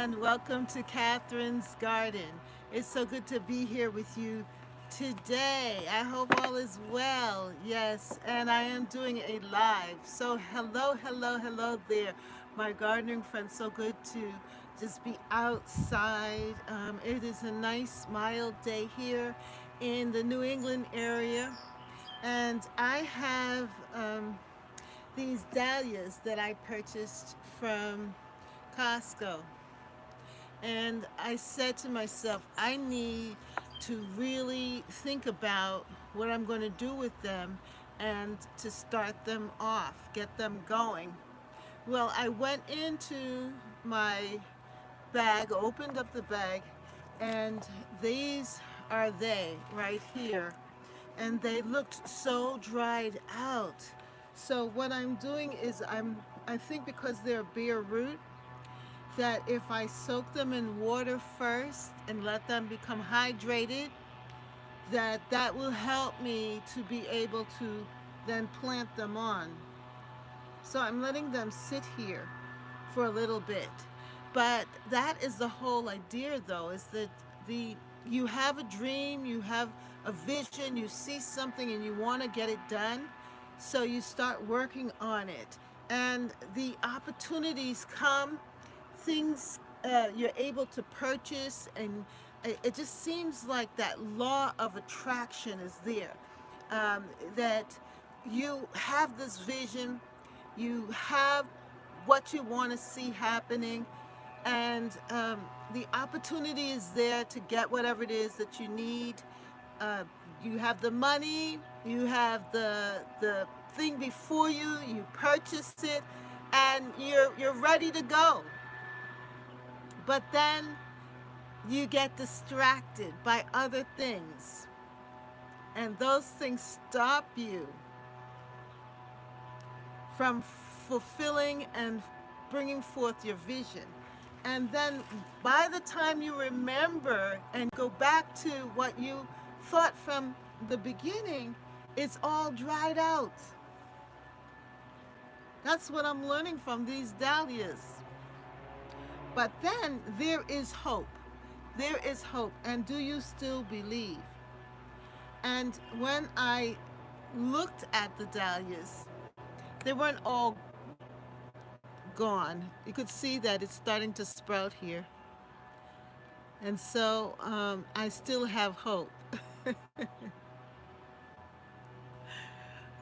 and welcome to Catherine's Garden. It's so good to be here with you today. I hope all is well. Yes, and I am doing a live. So, hello, hello, hello there, my gardening friends. So good to just be outside. It is a nice, mild day here in the New England area, and I have these dahlias that I purchased from Costco. And I said to myself, I need to really think about what I'm going to do with them and to start them off, get them going. Well, I went into my bag, opened up the bag, and these are they right here. And they looked so dried out. So what I'm doing is I think because they're bare root, that if I soak them in water first and let them become hydrated, that will help me to be able to then plant them on. So I'm letting them sit here for a little bit. But that is the whole idea, though, is that the you have a dream, you have a vision, you see something and you want to get it done. So you start working on it. And the opportunities come, things you're able to purchase, and it just seems like that law of attraction is there. That you have this vision, you have what you want to see happening, and the opportunity is there to get whatever it is that you need. Uh, you have the money, you have the thing before you, you purchase it, and you're ready to go. But then you get distracted by other things, and those things stop you from fulfilling and bringing forth your vision. And then by the time you remember and go back to what you thought from the beginning, it's all dried out. That's what I'm learning from these dahlias. But then there is hope. There is hope. And do you still believe? And when I looked at the dahlias, they weren't all gone. You could see that it's starting to sprout here. And so I still have hope.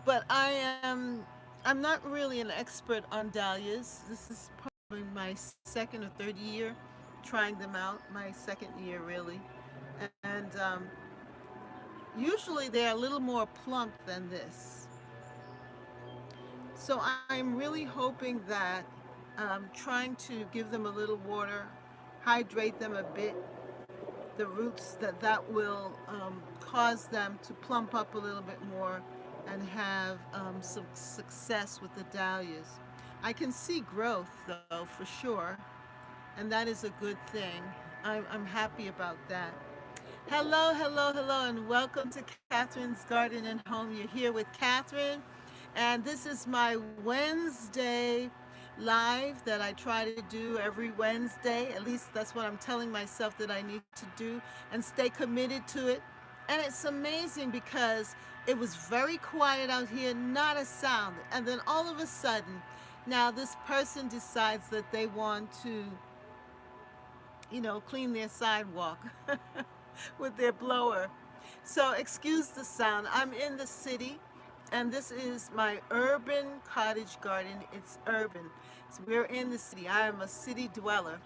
But I'm not really an expert on dahlias. This is probably my second or third year trying them out, my second year really. And usually they're a little more plump than this. So I'm really hoping that trying to give them a little water, hydrate them a bit, the roots, that will cause them to plump up a little bit more and have some success with the dahlias. I can see growth though for sure, and that is a good thing. I'm happy about that. Hello, hello, hello, and welcome to Catherine's Garden and Home. You're here with Catherine, and this is my Wednesday live that I try to do every Wednesday. At least that's what I'm telling myself that I need to do and stay committed to it. And it's amazing because it was very quiet out here, not a sound. And then all of a sudden, now this person decides that they want to, clean their sidewalk with their blower. So excuse the sound. I'm in the city, and this is my urban cottage garden. It's urban. So we're in the city. I am a city dweller.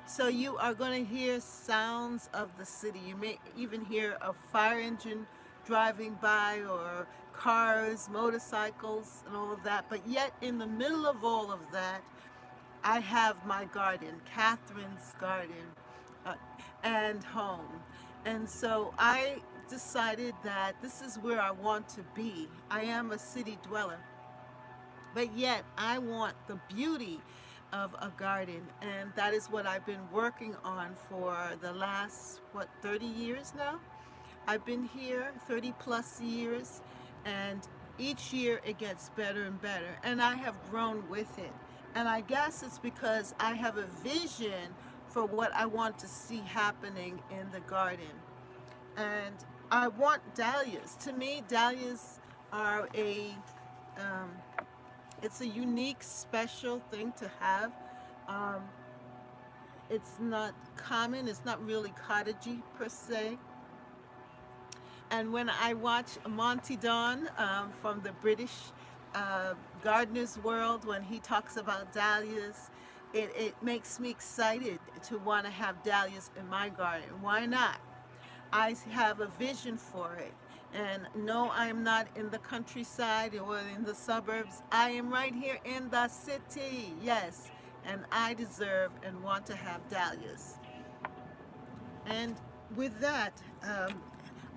So you are going to hear sounds of the city. You may even hear a fire engine driving by, or cars, motorcycles, and all of that. But yet in the middle of all of that, I have my garden, Catherine's Garden uh, and Home. And so I decided that this is where I want to be. I am a city dweller, but yet I want the beauty of a garden. And that is what I've been working on for the last, 30 years now? I've been here 30 plus years, and each year it gets better and better, and I have grown with it. And I guess it's because I have a vision for what I want to see happening in the garden. And I want dahlias. To me, dahlias are um, it's a unique, special thing to have. Um, it's not common. It's not really cottagey per se. And when I watch Monty Don from the British Gardener's World, when he talks about dahlias, it makes me excited to want to have dahlias in my garden. Why not? I have a vision for it. And no, I am not in the countryside or in the suburbs. I am right here in the city, yes. And I deserve and want to have dahlias. And with that,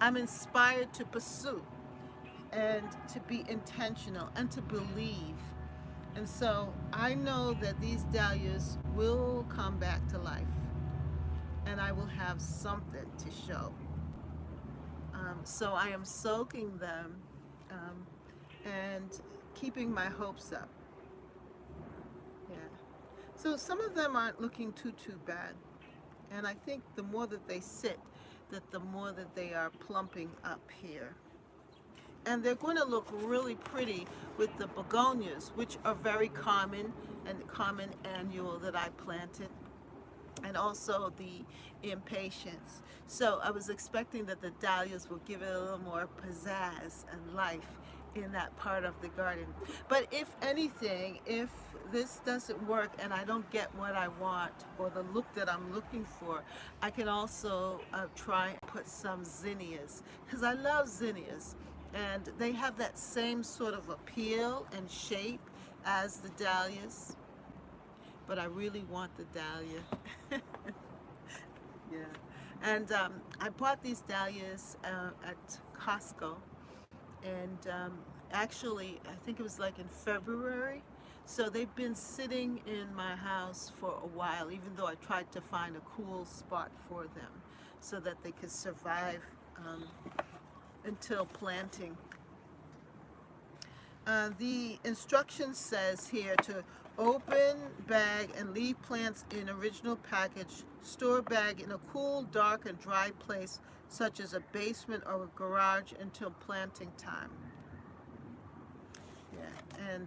I'm inspired to pursue and to be intentional and to believe. And so I know that these dahlias will come back to life and I will have something to show. So I am soaking them um, and keeping my hopes up. Yeah. So some of them aren't looking too bad. And I think the more that they sit, that the more that they are plumping up here. And they're going to look really pretty with the begonias, which are very common and common annual that I planted, and also the impatiens. So I was expecting that the dahlias will give it a little more pizzazz and life in that part of the garden. But if anything, if this doesn't work and I don't get what I want or the look that I'm looking for, I can also try and put some zinnias, because I love zinnias and they have that same sort of appeal and shape as the dahlias, but I really want the dahlia. Yeah. And I bought these dahlias at Costco, and actually, I think it was like in February. So they've been sitting in my house for a while, even though I tried to find a cool spot for them so that they could survive until planting. The instruction says here to open bag and leave plants in original package. Store bag in a cool, dark, and dry place, such as a basement or a garage, until planting time. Yeah,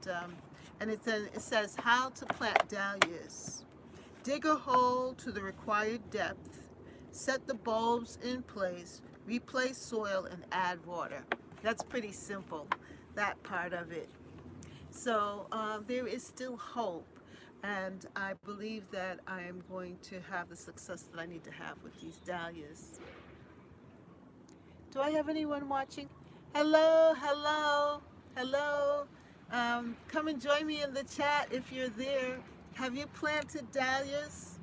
and it says how to plant dahlias. Dig a hole to the required depth. Set the bulbs in place. Replace soil and add water. That's pretty simple, that part of it. So there is still hope, and I believe that I am going to have the success that I need to have with these dahlias. Do I have anyone watching? Hello, hello, hello. Come and join me in the chat if you're there. Have you planted dahlias?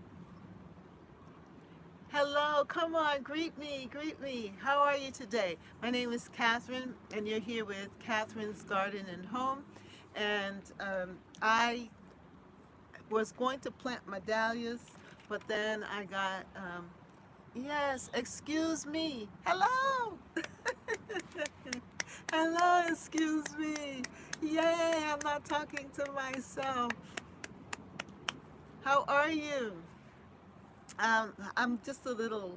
Hello, come on, greet me, greet me. How are you today? My name is Catherine, and you're here with Catherine's Garden and Home. And I was going to plant my dahlias, but then I got, yes, excuse me. Hello. Hello, excuse me. Yay, I'm not talking to myself. How are you? I'm just a little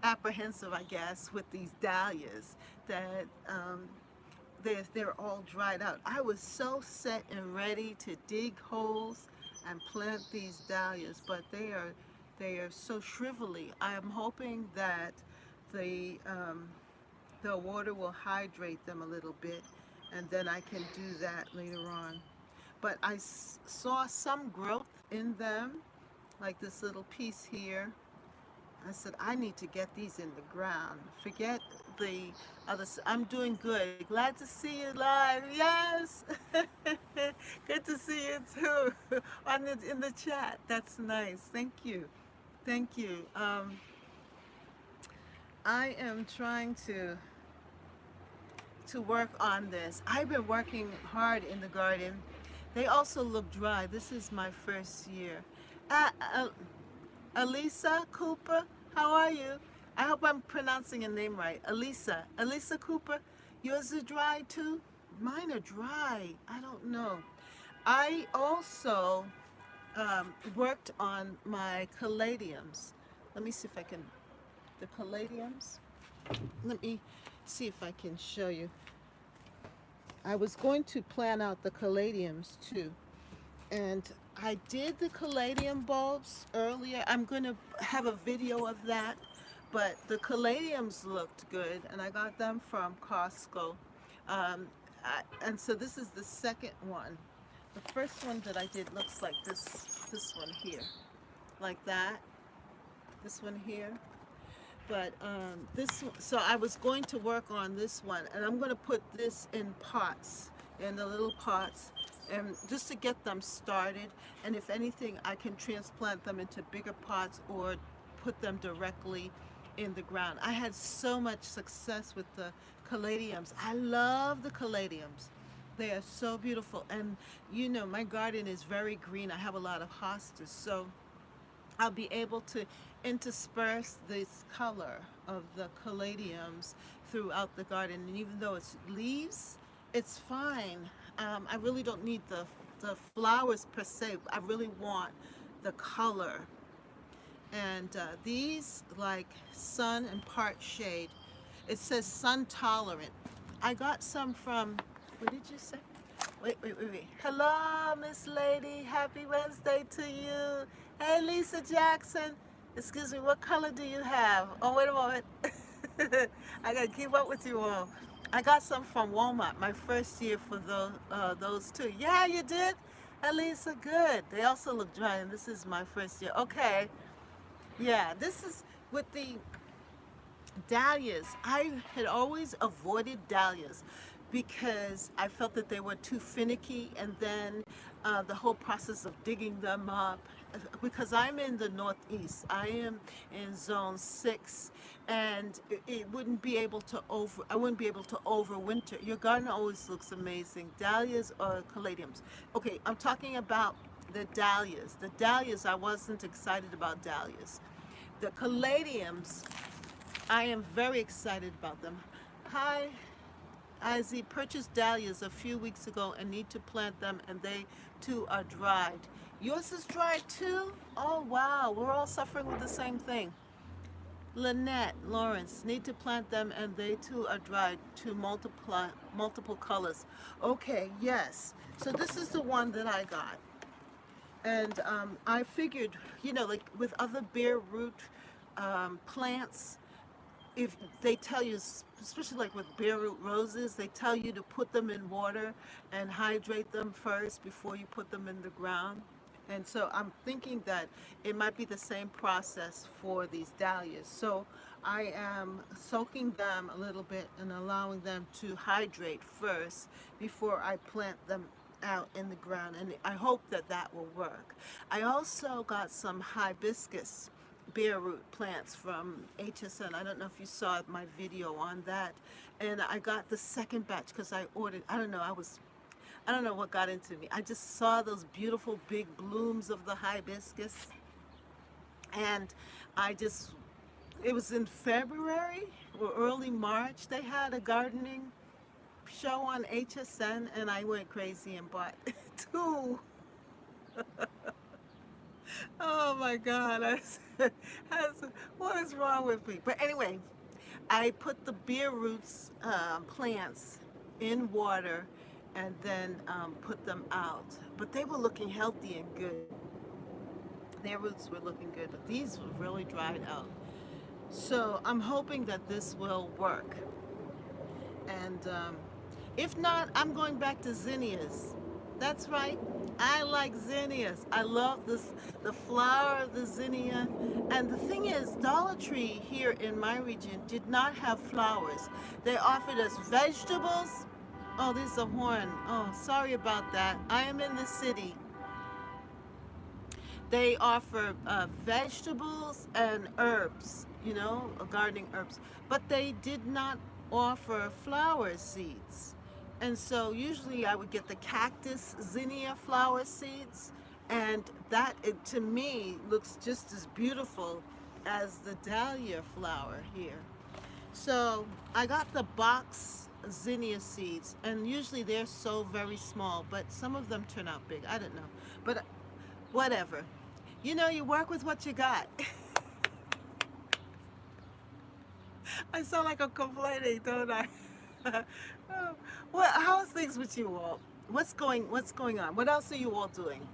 apprehensive, I guess, with these dahlias that they're all dried out. I was so set and ready to dig holes and plant these dahlias, but they are so shrivelly. I am hoping that the the water will hydrate them a little bit, and then I can do that later on. But I saw some growth in them, like this little piece here. I said, I need to get these in the ground. Forget the other. I'm doing good. Glad to see you live. Yes. Good to see you too in the chat. That's nice. Thank you. Thank you. I am trying to work on this. I've been working hard in the garden. They also look dry. This is my first year. Uh, uh, Elisa Cooper, how are you? I hope I'm pronouncing your name right. Elisa Cooper, yours are dry too? Mine are dry. I don't know. I also worked on my caladiums. Let me see if I can, the caladiums. Let me see if I can show you. I was going to plan out the caladiums too. And I did the caladium bulbs earlier. I'm going to have a video of that. But the caladiums looked good, and I got them from Costco. And so this is the second one. The first one that I did looks like this one here, like that. This one here. But so I was going to work on this one, and I'm going to put this in pots, in the little pots, and just to get them started. And if anything, I can transplant them into bigger pots or put them directly in the ground. I had so much success with the caladiums. I love the caladiums. They are so beautiful. And you know, my garden is very green. I have a lot of hostas, so I'll be able to intersperse this color of the caladiums throughout the garden. And even though it's leaves, it's fine. I really don't need the flowers per se. I really want the color. And these like sun and part shade. It says sun tolerant. I got some from, what did you say? Wait. Hello, Miss Lady. Happy Wednesday to you. Hey, Lisa Jackson. Excuse me, what color do you have? Oh, wait a moment. I gotta keep up with you all. I got some from Walmart, my first year for those two. Yeah, you did? Elisa, good. They also look dry, and this is my first year. Okay. Yeah, this is with the dahlias. I had always avoided dahlias because I felt that they were too finicky, and then the whole process of digging them up. Because I'm in the Northeast, I am in Zone 6, and it wouldn't be able to I wouldn't be able to overwinter. Your garden always looks amazing. Dahlias or caladiums? Okay, I'm talking about the dahlias. The dahlias, I wasn't excited about dahlias. The caladiums, I am very excited about them. Hi, Izzy, purchased dahlias a few weeks ago and need to plant them, and they too are dried. Yours is dried too? Oh wow, we're all suffering with the same thing. Lynette, Lawrence, need to plant them and they too are dried to multiple colors. Okay, yes. So this is the one that I got. And I figured, you know, like with other bare root plants, if they tell you, especially like with bare root roses, they tell you to put them in water and hydrate them first before you put them in the ground. And so I'm thinking that it might be the same process for these dahlias. So I am soaking them a little bit and allowing them to hydrate first before I plant them out in the ground. And I hope that that will work. I also got some hibiscus bare root plants from HSN. I don't know if you saw my video on that. And I got the second batch because I ordered, I don't know what got into me. I just saw those beautiful big blooms of the hibiscus. And it was in February or early March. They had a gardening show on HSN, and I went crazy and bought two. Oh my God. What is wrong with me? But anyway, I put the bare roots plants in water and then put them out. But they were looking healthy and good. Their roots were looking good, but these were really dried out. So I'm hoping that this will work. And if not, I'm going back to zinnias. That's right. I like zinnias. I love the flower of the zinnia. And the thing is, Dollar Tree here in my region did not have flowers. They offered us vegetables. Oh, there's a horn. Oh, sorry about that. I am in the city. They offer vegetables and herbs, you know, gardening herbs. But they did not offer flower seeds. And so usually I would get the cactus zinnia flower seeds, and that to me looks just as beautiful as the dahlia flower here. So I got the box zinnia seeds, and usually they're so very small, but some of them turn out big. I don't know. But Whatever. You know, you work with what you got. I sound like I'm complaining, don't I? Oh, well, how's things with you all? What's going on? What else are you all doing?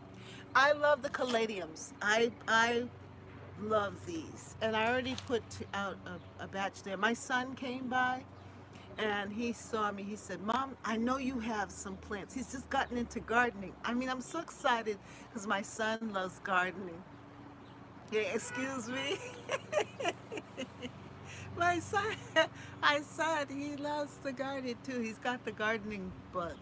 I love the caladiums. I love these, and I already put out a batch there. My son came by and he saw me. He said, "Mom, I know you have some plants." He's just gotten into gardening. I mean, I'm so excited because my son loves gardening. Yeah, excuse me. My son, my son, he loves to garden too. He's got the gardening bug.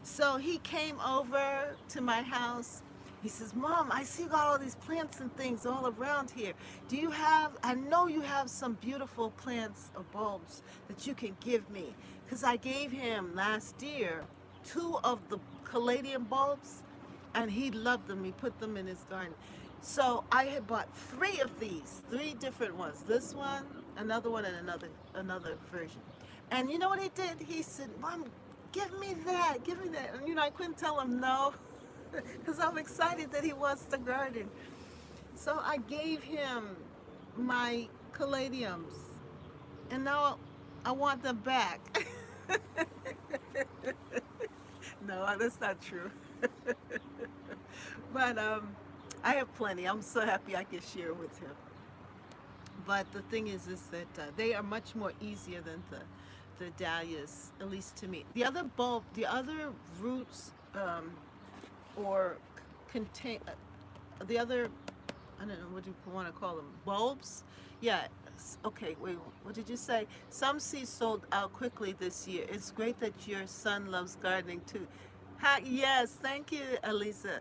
So he came over to my house. He says, "Mom, I see you got all these plants and things all around here. Do you have, I know you have some beautiful plants or bulbs that you can give me." Because I gave him last year two of the caladium bulbs and he loved them. He put them in his garden. So I had bought three of these, three different ones. This one, another one, and another version. And you know what he did? He said, "Mom, give me that, give me that." And you know, I couldn't tell him no, because I'm excited that he wants to garden. So I gave him my caladiums, and now I want them back. No, that's not true. But I have plenty. I'm so happy I can share with him. But the thing is that they are much more easier than the dahlias, at least to me. The other bulb, the other roots, or contain, the other, I don't know what do you want to call them, bulbs. Yeah. Okay. Wait. What did you say? Some seeds sold out quickly this year. It's great that your son loves gardening too. Hi, yes, thank you, Elisa.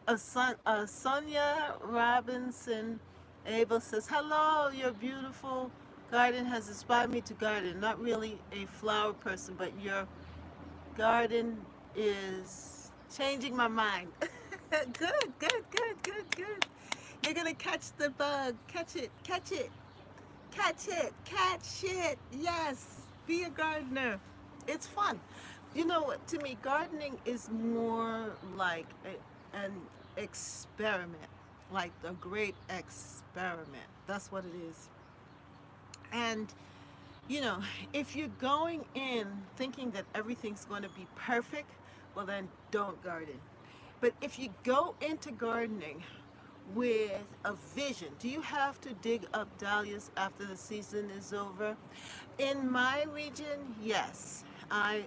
Sonia Robinson Abel says, "Hello, your beautiful garden has inspired me to garden. Not really a flower person, but your garden is changing my mind." Good, good, good, good, good. You're gonna catch the bug. Catch it, catch it, catch it, catch it. Yes, be a gardener. It's fun. You know what? To me, gardening is more like an experiment, like a great experiment. That's what it is. And you know, if you're going in thinking that everything's going to be perfect, well, then don't garden. But if you go into gardening with a vision, do you have to dig up dahlias after the season is over? In my region, yes.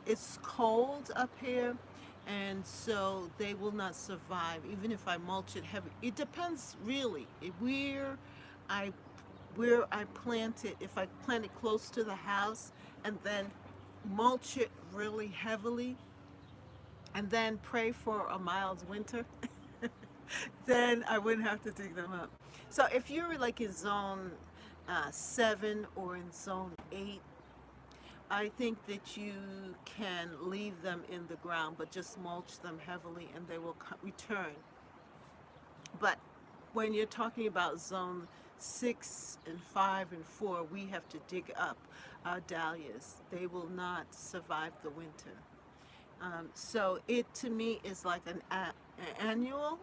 It's cold up here, and so they will not survive even if I mulch it heavy. It depends really I where I plant it. If I plant it close to the house and then mulch it really heavily and then pray for a mild winter, then I wouldn't have to dig them up. So if you're like in zone 7 or in zone 8, I think that you can leave them in the ground, but just mulch them heavily and they will return. But when you're talking about zone 6 and 5 and 4, we have to dig up our dahlias. They will not survive the winter. So it to me is like an annual,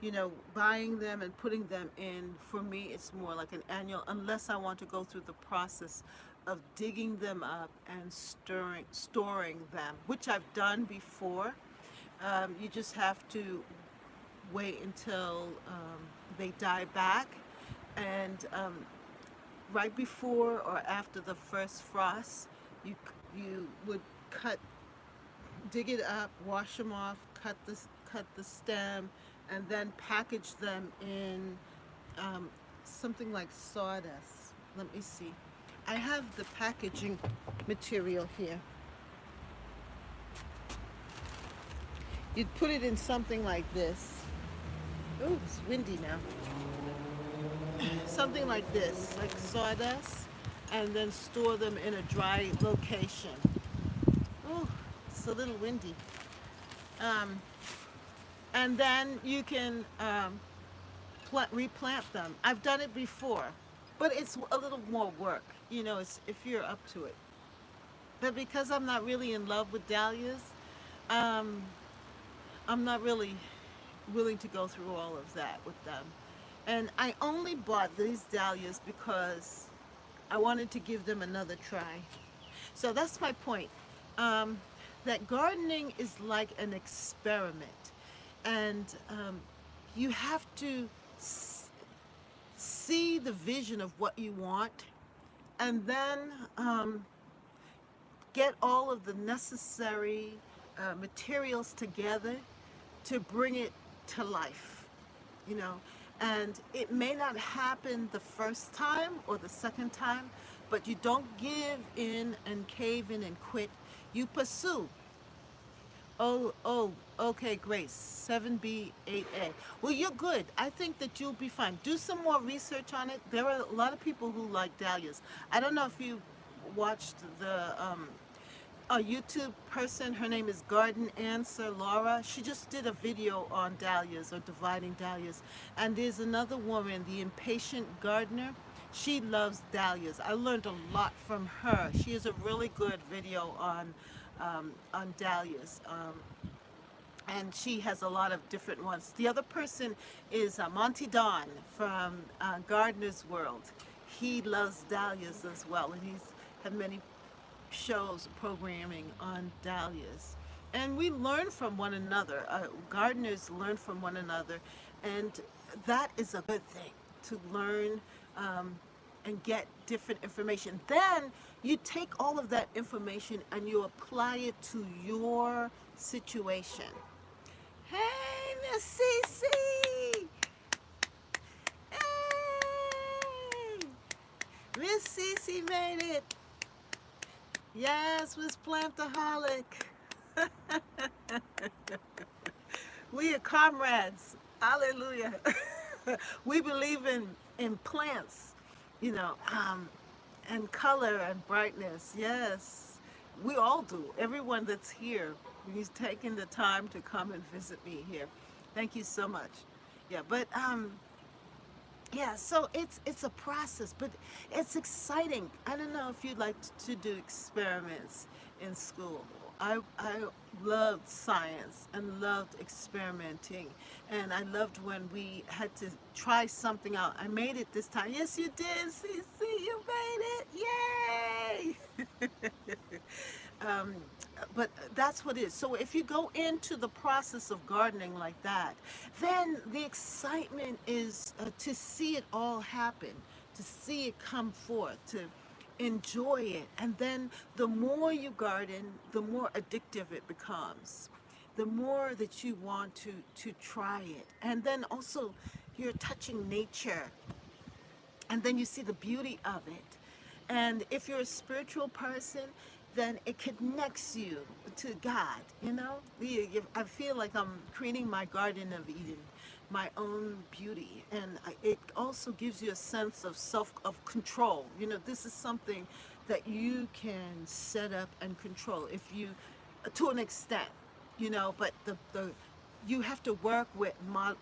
you know, buying them and putting them in. For me, it's more like an annual, unless I want to go through the process of digging them up and storing them, which I've done before. You just have to wait until they die back, and right before or after the first frost, you you would cut dig it up, wash them off, cut the stem, and then package them in something like sawdust. Let me see. I have the packaging material here. You'd put it in something like this. Oh, it's windy now. Something like this, like sawdust, and then store them in a dry location. Oh, it's a little windy. Um, and then you can replant them. I've done it before, but it's a little more work, you know, it's, if you're up to it. But because I'm not really in love with dahlias, um, I'm not really. willing to go through all of that with them. And I only bought these dahlias because I wanted to give them another try. So that's my point. Um, that gardening is like an experiment, and you have to see the vision of what you want, and then get all of the necessary materials together to bring it to life, you know. And it may not happen the first time or the second time, but you don't give in and cave in and quit. You pursue. Oh, okay, Grace. 7B, 8A. Well, you're good. I think that you'll be fine. Do some more research on it. There are a lot of people who like dahlias. I don't know if you watched the a YouTube person. Her name is Garden Answer Laura. She just did a video on dahlias or dividing dahlias. And there's another woman, the Impatient Gardener. She loves dahlias. I learned a lot from her. She has a really good video on dahlias. And she has a lot of different ones. The other person is Monty Don from Gardener's World. He loves dahlias as well, and he's had many shows programming on dahlias. And we learn from one another. Gardeners learn from one another, and that is a good thing to learn and get different information. Then you take all of that information and you apply it to your situation. Hey, Miss Cece! Hey! Miss Cece made it! Yes, Miss Plantaholic. We are comrades. Hallelujah. We believe in plants, you know, and color and brightness. Yes, we all do. Everyone that's here, he's taking the time to come and visit me here. Thank you so much. Yeah, but yeah, so it's a process, but it's exciting. I don't know if you'd like to do experiments in school. I loved science and loved experimenting, and I loved when we had to try something out. I made it this time. Yes, you did, Cece. You made it. Yay! um, but that's what it is. So if you go into the process of gardening like that, then the excitement is to see it all happen, to see it come forth, to enjoy it. And then the more you garden, the more addictive it becomes. The more that you want to try it. And then also you're touching nature, and then you see the beauty of it. And if you're a spiritual person, then it connects you to God, you know? I feel like I'm creating my Garden of Eden, my own beauty. And it also gives you a sense of of control. You know, this is something that you can set up and control if you, to an extent, you know, but you have to work with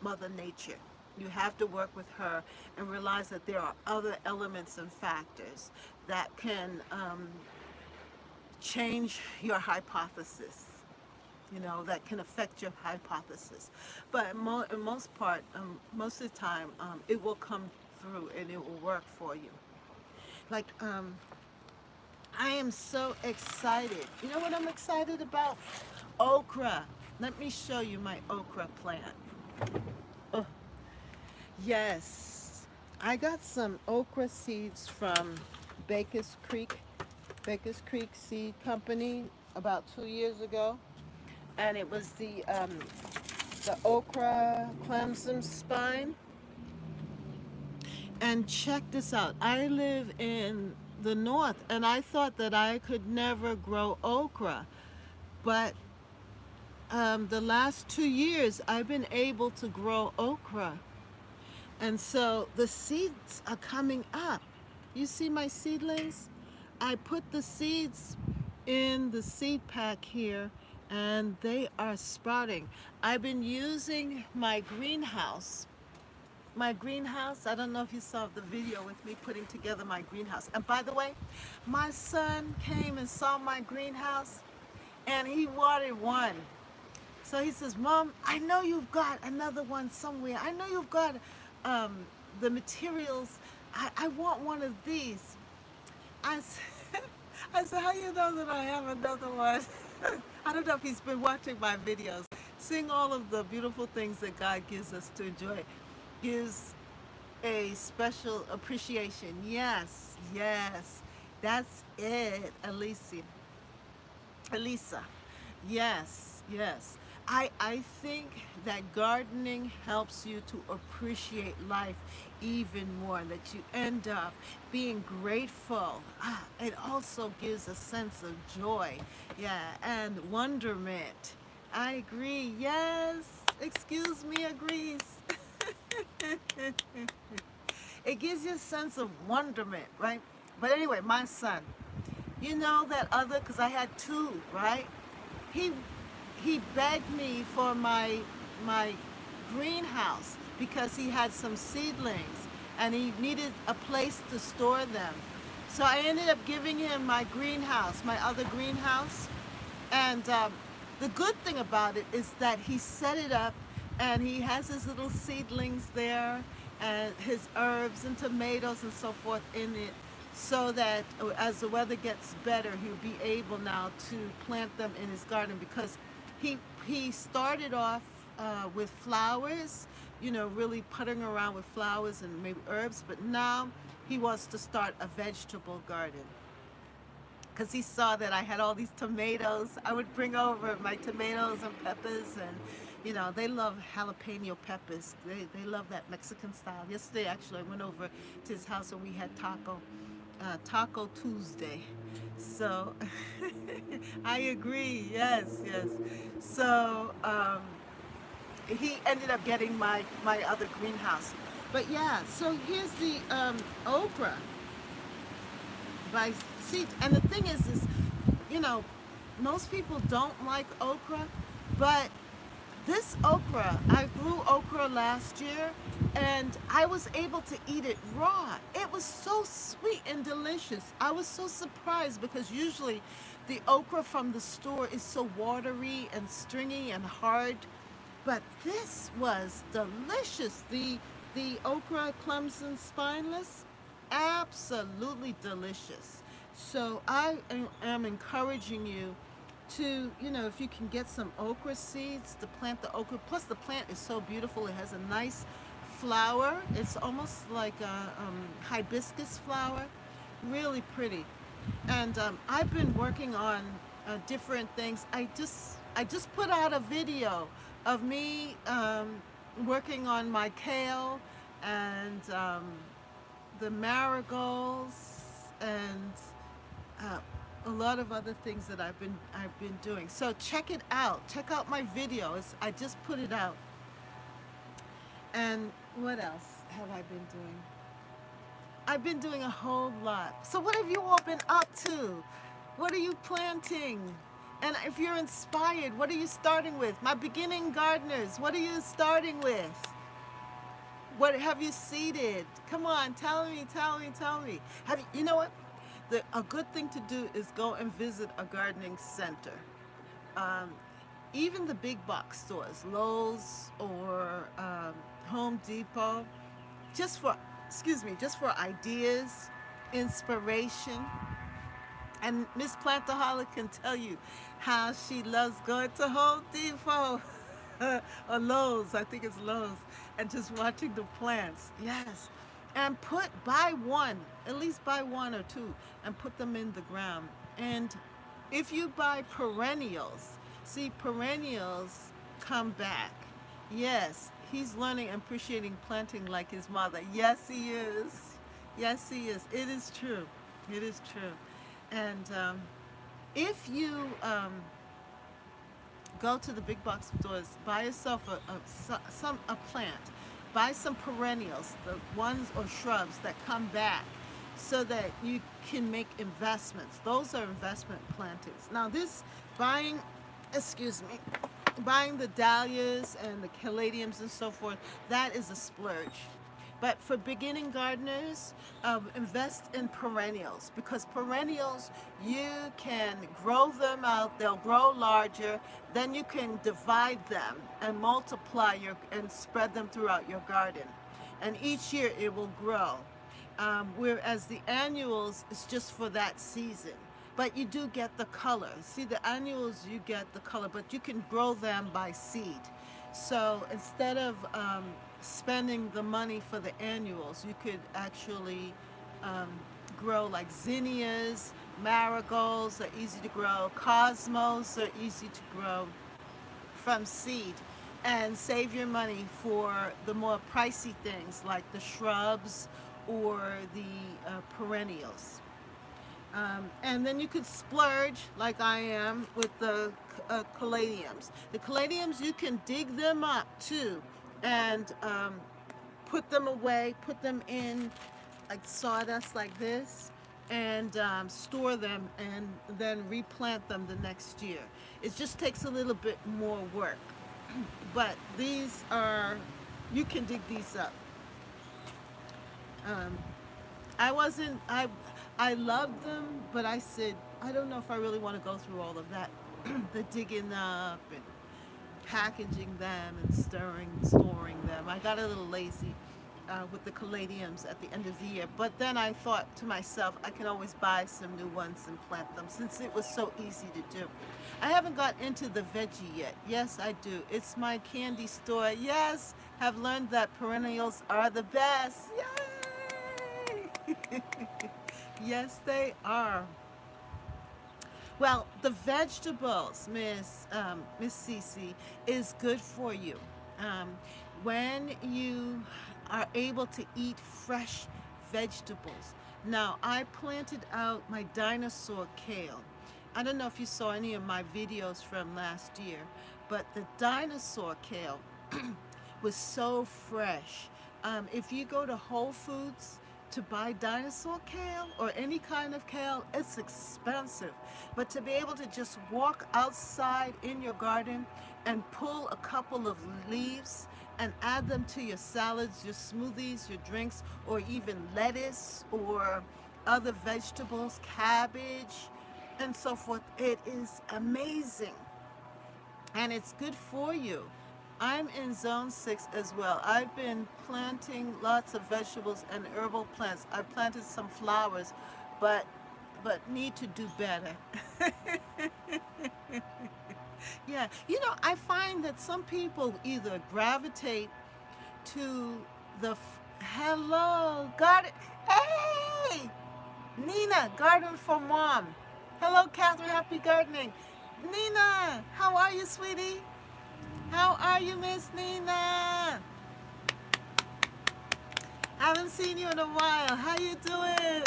Mother Nature. You have to work with her and realize that there are other elements and factors that can change your hypothesis, you know, that can affect your hypothesis. But in most part, most of the time, it will come through and it will work for you. Like, I am so excited. You know what I'm excited about? Okra. Let me show you my okra plant. Oh, yes. I got some okra seeds from Baker's Creek, Baker's Creek Seed Company about 2 years ago. And it was the okra clemson spine. And check this out. I live in the north, and I thought that I could never grow okra. But the last 2 years, I've been able to grow okra. And so the seeds are coming up. You see my seedlings? I put the seeds in the seed pack here, and they are sprouting. I've been using my greenhouse. My greenhouse, I don't know if you saw the video with me putting together my greenhouse. And by the way, my son came and saw my greenhouse, and he wanted one. So he says, Mom, I know you've got another one somewhere. I know you've got um, the materials. I want one of these. I said, I said, how you know that I have another one? I don't know if he's been watching my videos, seeing all of the beautiful things that God gives us to enjoy, gives a special appreciation. Yes, yes, that's it, Alicia. Elisa. Yes, yes. I think that gardening helps you to appreciate life even more, that you end up being grateful. It also gives a sense of joy, yeah, and wonderment. I agree. Yes, excuse me, agrees. It gives you a sense of wonderment, right? But anyway, my son, you know that other, because I had two, right? He he begged me for my greenhouse because he had some seedlings and he needed a place to store them. So I ended up giving him my greenhouse, my other greenhouse, and the good thing about it is that he set it up and he has his little seedlings there and his herbs and tomatoes and so forth in it so that as the weather gets better, he'll be able now to plant them in his garden because he, he started off with flowers, you know, really putting around with flowers and maybe herbs, but now he wants to start a vegetable garden because he saw that I had all these tomatoes. I would bring over my tomatoes and peppers, and you know they love jalapeno peppers. They love that Mexican style. Yesterday, actually, I went over to his house and we had Taco Tuesday. So I agree. Yes, yes. So he ended up getting my other greenhouse. But yeah, so here's the okra by seeds. And the thing is, you know, most people don't like okra, but this okra, I grew okra last year and I was able to eat it raw. It was so sweet and delicious. I was so surprised because usually the okra from the store is so watery and stringy and hard, but this was delicious. The okra Clemson spineless, absolutely delicious. So am encouraging you to, you know, if you can get some okra seeds to plant the okra. Plus the plant is so beautiful. It has a nice flower. It's almost like a hibiscus flower. Really pretty. And I've been working on different things. I just put out a video of me working on my kale and the marigolds and uh, a lot of other things that I've been doing. So check it out. Check out my video. I just put it out. And what else have I been doing? I've been doing a whole lot. So what have you all been up to? What are you planting? And if you're inspired, what are you starting with? My beginning gardeners, what are you starting with? What have you seeded? Come on, tell me, tell me, tell me. You know what? A good thing to do is go and visit a gardening center. Um, Even the big box stores, Lowe's or Home Depot, just for, excuse me, just for ideas, inspiration. And Miss Plantaholic can tell you how she loves going to Home Depot or Lowe's, I think it's Lowe's, and just watching the plants. Yes. And buy one, at least buy one or two, and put them in the ground. And if you buy perennials, see, perennials come back. Yes, he's learning and appreciating planting like his mother. Yes, he is. Yes, he is. It is true. It is true. And if you go to the big box stores, buy yourself a plant, buy some perennials, the ones or shrubs that come back, so that you can make investments. Those are investment plantings. Now this buying, excuse me, buying the dahlias and the caladiums and so forth, that is a splurge. But for beginning gardeners, invest in perennials, because perennials, you can grow them out, they'll grow larger, then you can divide them and multiply and spread them throughout your garden. And each year it will grow. Whereas the annuals is just for that season. But you do get the color. See, the annuals, you get the color, but you can grow them by seed. So instead of spending the money for the annuals, you could actually um, grow like zinnias, marigolds are easy to grow, cosmos are easy to grow from seed, and save your money for the more pricey things like the shrubs or the perennials. And then you could splurge, like I am, with the caladiums. The caladiums, you can dig them up too and put them away, put them in like sawdust like this, and store them and then replant them the next year. It just takes a little bit more work. But these are, you can dig these up. Um, I wasn't, I loved them, but I said, I don't know if I really want to go through all of that. The digging up and packaging them and storing them. I got a little lazy with the caladiums at the end of the year. But then I thought to myself, I can always buy some new ones and plant them since it was so easy to do. I haven't got into the veggie yet. Yes, I do. It's my candy store. Yes, have learned that perennials are the best. Yay! Yes, they are. Well, the vegetables, Miss Cece, is good for you. Um, when you are able to eat fresh vegetables. Now, I planted out my dinosaur kale. I don't know if you saw any of my videos from last year, but the dinosaur kale was so fresh. If you go to Whole Foods to buy dinosaur kale or any kind of kale, it's expensive. But to be able to just walk outside in your garden and pull a couple of leaves and add them to your salads, your smoothies, your drinks, or even lettuce or other vegetables, cabbage, and so forth, it is amazing. And it's good for you. I'm in zone 6 as well. I've been planting lots of vegetables and herbal plants. I've planted some flowers, but need to do better. Yeah, you know, I find that some people either gravitate to the hello garden. Hey, Nina, garden for mom. Hello, Catherine. Happy gardening. Nina, how are you, sweetie? How are you, Miss Nina? Haven't seen you in a while. How you doing?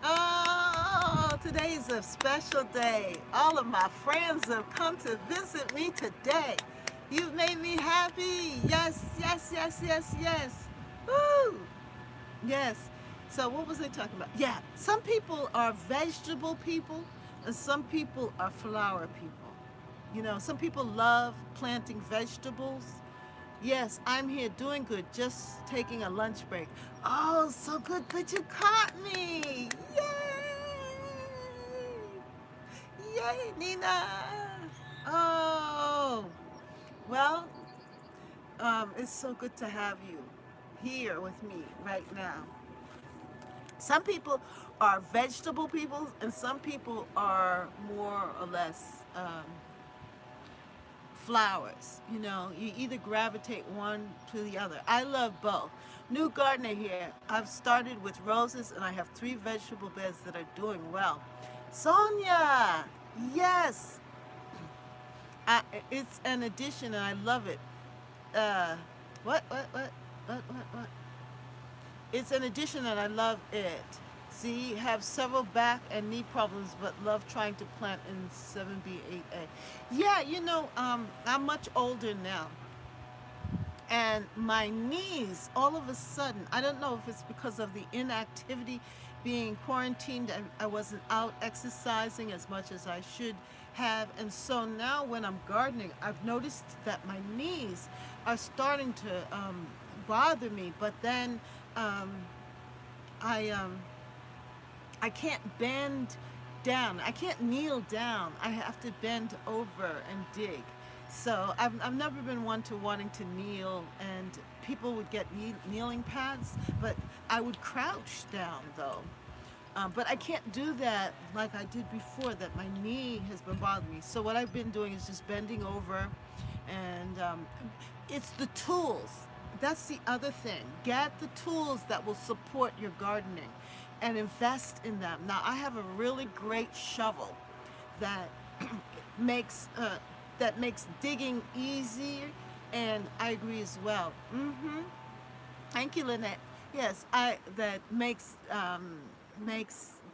Oh, today is a special day. All of my friends have come to visit me today. You've made me happy. Yes, yes, yes, yes, yes. Woo! Yes. So what was I talking about? Yeah, some people are vegetable people and some people are flower people. You know, some people love planting vegetables. Yes, I'm here doing good, just taking a lunch break. Oh, so good, good you caught me. Yay! Yay, Nina. Oh, well, it's so good to have you here with me right now. Some people are vegetable people and some people are more or less flowers. You know, you either gravitate one to the other. I love both. New gardener here. I've started with roses and I have 3 vegetable beds that are doing well. Sonia, yes, I, it's an addition and I love it. Uh, what? It's an addition and I love it. See, have several back and knee problems, but love trying to plant in 7B, 8A. Yeah, you know, I'm much older now. And my knees, all of a sudden, I don't know if it's because of the inactivity, being quarantined, I wasn't out exercising as much as I should have. And so now when I'm gardening, I've noticed that my knees are starting to bother me. But then um, I um, I can't bend down. I can't kneel down. I have to bend over and dig. So I've never been one to wanting to kneel, and people would get kneeling pads, but I would crouch down though. But I can't do that like I did before. That my knee has been bothering me. So what I've been doing is just bending over, and it's the tools. That's the other thing. Get the tools that will support your gardening, and invest in them. Now I have a really great shovel that makes digging easier, and I agree as well. Thank you, Lynette. Yes, I that makes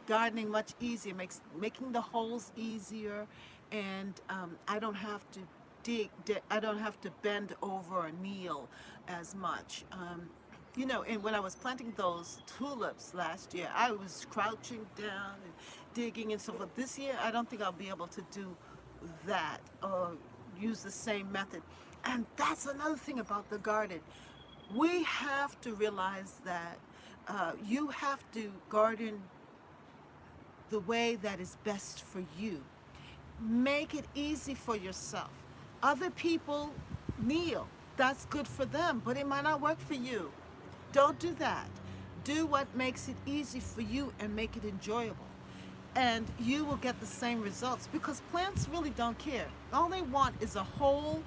gardening much easier. Makes making the holes easier, and I don't have to I don't have to bend over or kneel as much. And when I was planting those tulips last year, I was crouching down and digging and so forth. This year, I don't think I'll be able to do that or use the same method. And that's another thing about the garden. We have to realize that you have to garden the way that is best for you. Make it easy for yourself. Other people kneel. That's good for them, but it might not work for you. Don't do that. Do what makes it easy for you and make it enjoyable. And you will get the same results because plants really don't care. All they want is a hole.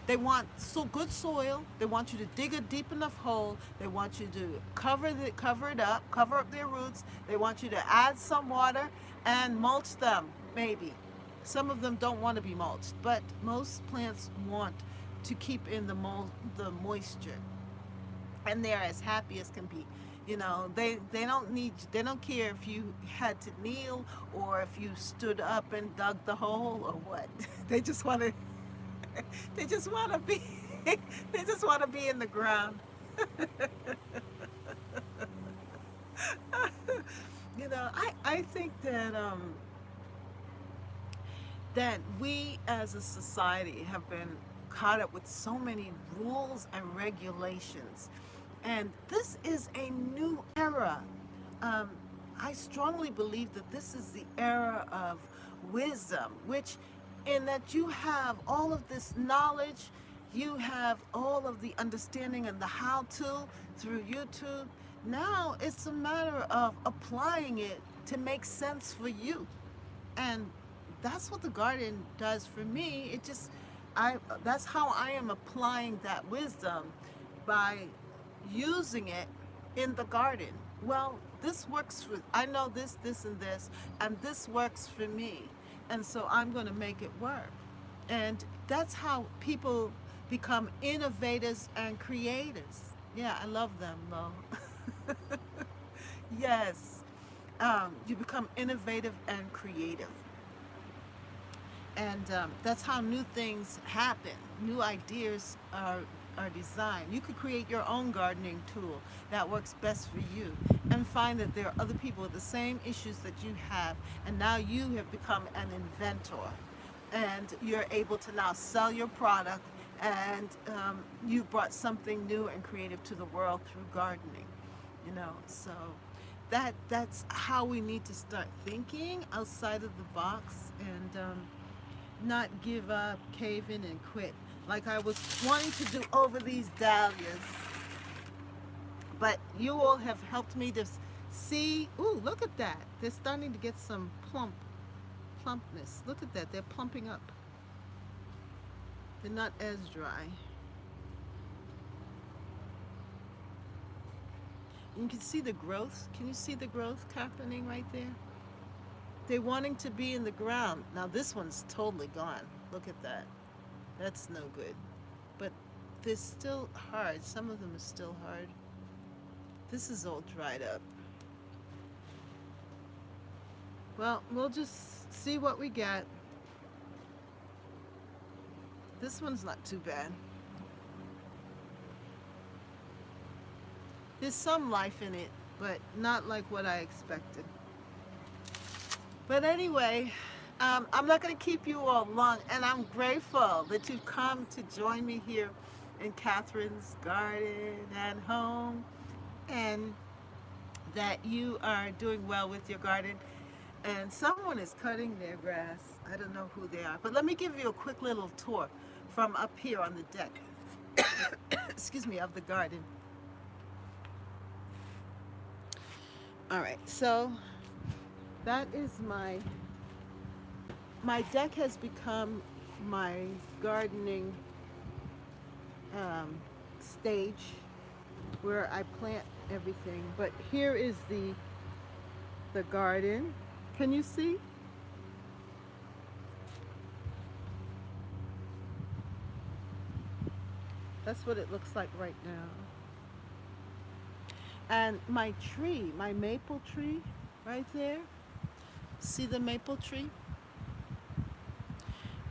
They want good soil. They want you to dig a deep enough hole. They want you to cover it up, cover up their roots. They want you to add some water and mulch them, maybe. Some of them don't want to be mulched, but most plants want to keep in the moisture, and they're as happy as can be. They don't care if you had to kneel or if you stood up and dug the hole or what. They just want to they just want to be they just want to be in the ground. I think that we as a society have been caught up with so many rules and regulations. And this is a new era. Um, I strongly believe that this is the era of wisdom, which, in that you have all of this knowledge, you have all of the understanding and the how to through YouTube. Now it's a matter of applying it to make sense for you. And that's what the garden does for me. I that's how I am applying that wisdom, by using it in the garden. Well, this works for, I know this and this, and this works for me, and so I'm going to make it work. And that's how people become innovators and creators. Yeah, I love them though. Yes, you become innovative and creative. And that's how new things happen. New ideas are designed. You could create your own gardening tool that works best for you, and find that there are other people with the same issues that you have, and now you have become an inventor, and you're able to now sell your product, and you brought something new and creative to the world through gardening. So that's how we need to start thinking outside of the box, and not give up, cave in, and quit. Like I was wanting to do over these dahlias, but you all have helped me to see. Ooh, look at that! They're starting to get some plumpness. Look at that! They're plumping up. They're not as dry. You can see the growth. Can you see the growth happening right there? They're wanting to be in the ground. Now this one's totally gone. Look at that. That's no good. But they're still hard. Some of them are still hard. This is all dried up. Well, we'll just see what we get. This one's not too bad. There's some life in it, but not like what I expected. But anyway, I'm not going to keep you all long, and I'm grateful that you've come to join me here in Catherine's garden at home, and that you are doing well with your garden. And someone is cutting their grass. I don't know who they are, but let me give you a quick little tour from up here on the deck. Excuse me, of the garden. All right, so that is my deck has become my gardening stage where I plant everything. But here is the garden. Can you see? That's what it looks like right now. And my tree, my maple tree, right there. See the maple tree?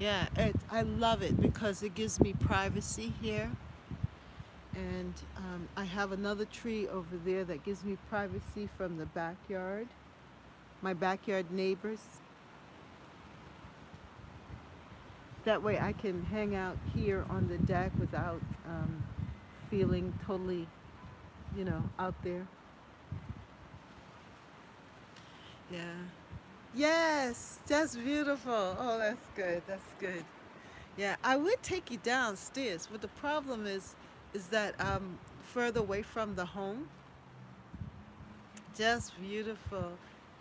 Yeah, I love it because it gives me privacy here. And I have another tree over there that gives me privacy from the backyard, my backyard neighbors. That way I can hang out here on the deck without feeling totally, out there. Yeah. Yes, that's beautiful. Oh, that's good. That's good. Yeah, I would take you downstairs, but the problem is that I'm further away from the home. Just beautiful.